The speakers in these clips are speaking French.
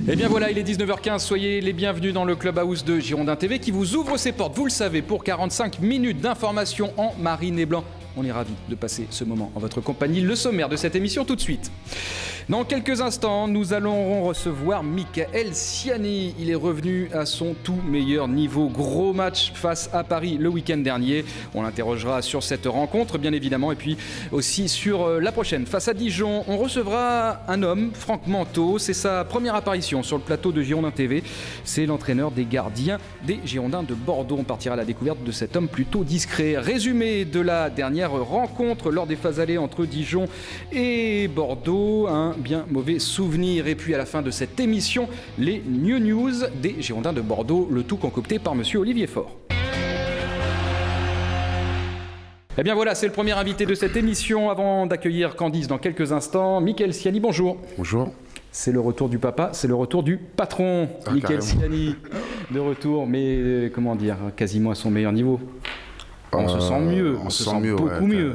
Et bien voilà, il est 19h15, soyez les bienvenus dans le Clubhouse de Girondins TV qui vous ouvre ses portes, vous le savez, pour 45 minutes d'information en marine et blanc. On est ravis de passer ce moment en votre compagnie. Le sommaire de cette émission tout de suite. Dans quelques instants, nous allons recevoir Michael Ciani. Il est revenu à son tout meilleur niveau. Gros match face à Paris le week-end dernier. On l'interrogera sur cette rencontre, bien évidemment, et puis aussi sur la prochaine. Face à Dijon, on recevra un homme, Franck Manteau. C'est sa première apparition sur le plateau de Girondins TV. C'est l'entraîneur des gardiens des Girondins de Bordeaux. On partira à la découverte de cet homme plutôt discret. Résumé de la dernière rencontre lors des phases allées entre Dijon et Bordeaux. Un bien mauvais souvenir. Et puis à la fin de cette émission, les New News des Girondins de Bordeaux, le tout concocté par monsieur Olivier Faure. Eh bien voilà, c'est le premier invité de cette émission. Avant d'accueillir Candice dans quelques instants, Michael Ciani, bonjour. Bonjour. C'est le retour du papa, c'est le retour du patron. Michael Ciani, de retour, mais comment dire, quasiment à son meilleur niveau. On se sent mieux, on se sent mieux, beaucoup mieux.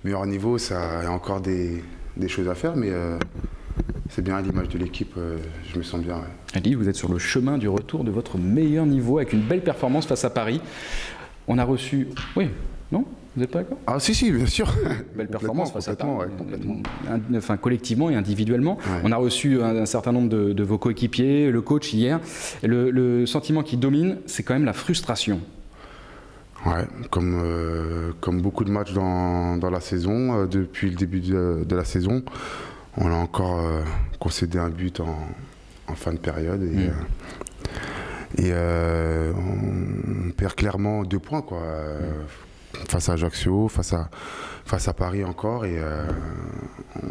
Meilleur niveau, ça y a encore des choses à faire, mais c'est bien à l'image de l'équipe, je me sens bien. Ouais. Ali, vous êtes sur le chemin du retour de votre meilleur niveau avec une belle performance face à Paris. On a reçu... Oui, non ? Vous n'êtes pas d'accord ? Ah si, bien sûr. Belle performance face à Paris. Ouais, complètement. Enfin, collectivement et individuellement. Ouais. On a reçu un certain nombre de vos coéquipiers, le coach hier. Le sentiment qui domine, c'est quand même la frustration. Ouais, comme beaucoup de matchs dans la saison, depuis le début de la saison, on a encore concédé un but en fin de période et on perd clairement 2 points quoi, face à Ajaccio, face à Paris encore, et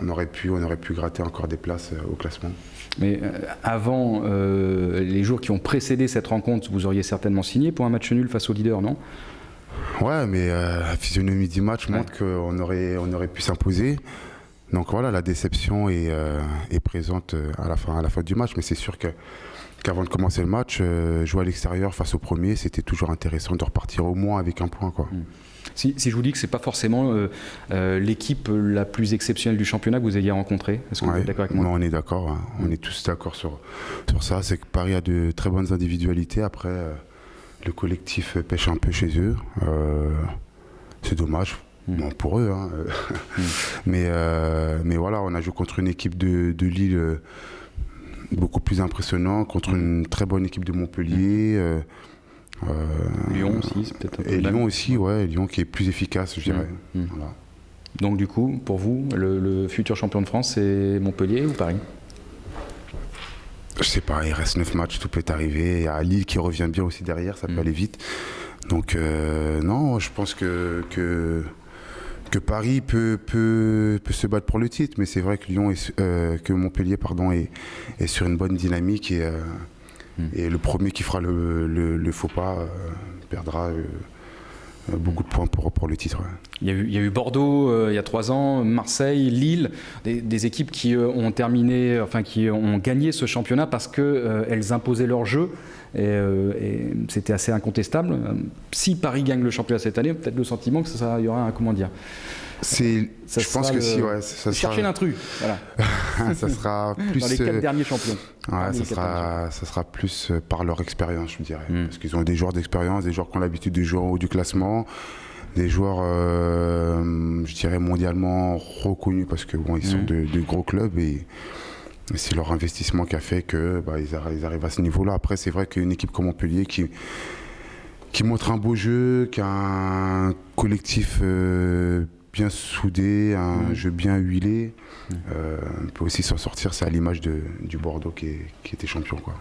on aurait pu gratter encore des places au classement. Mais avant les jours qui ont précédé cette rencontre, vous auriez certainement signé pour un match nul face au leader, non ? Ouais, mais la physionomie du match montre qu'on aurait pu s'imposer. Donc voilà, la déception est présente à la fin du match. Mais c'est sûr qu'avant de commencer le match, jouer à l'extérieur face au premier, c'était toujours intéressant de repartir au moins avec un point, quoi. Si je vous dis que c'est pas forcément l'équipe la plus exceptionnelle du championnat que vous ayez rencontrée, est-ce que vous êtes d'accord avec moi ? Non, on est d'accord, hein. On est tous d'accord sur ça. C'est que Paris a de très bonnes individualités. Après, le collectif pêche un peu chez eux. C'est dommage. Bon, pour eux, hein. Mais voilà, on a joué contre une équipe de Lille beaucoup plus impressionnante, contre une très bonne équipe de Montpellier. Lyon aussi, c'est peut-être un peu. Et Lyon aussi, ouais, Lyon qui est plus efficace, je dirais. Voilà. Donc du coup, pour vous, le futur champion de France, c'est Montpellier ou Paris ? Je sais pas, il reste 9 matchs, tout peut arriver. Il y a Lille qui revient bien aussi derrière, ça peut aller vite. Donc non, je pense que Paris peut se battre pour le titre, mais c'est vrai que que Montpellier est sur une bonne dynamique et le premier qui fera le faux pas perdra beaucoup de points pour le titre. Ouais. Il y a eu Bordeaux il y a 3 ans, Marseille, Lille, des équipes qui ont terminé, enfin qui ont gagné ce championnat parce qu'elles imposaient leur jeu et c'était assez incontestable. Si Paris gagne le championnat cette année, peut-être le sentiment que ça y aura un, comment dire. Je pense que si, ouais. Chercher l'intrus, voilà. Ça sera plus. Dans les 4 derniers champions. Ouais, ça sera plus par leur expérience, je dirais. Parce qu'ils ont des joueurs d'expérience, des joueurs qui ont l'habitude de jouer en haut du classement, des joueurs, je dirais, mondialement reconnus parce que bon, ils sont de gros clubs et c'est leur investissement qui a fait que ils arrivent à ce niveau-là. Après, c'est vrai qu'une équipe comme Montpellier qui montre un beau jeu, qui a un collectif bien soudé, un jeu bien huilé, peut aussi s'en sortir. C'est à l'image du Bordeaux qui était champion, quoi.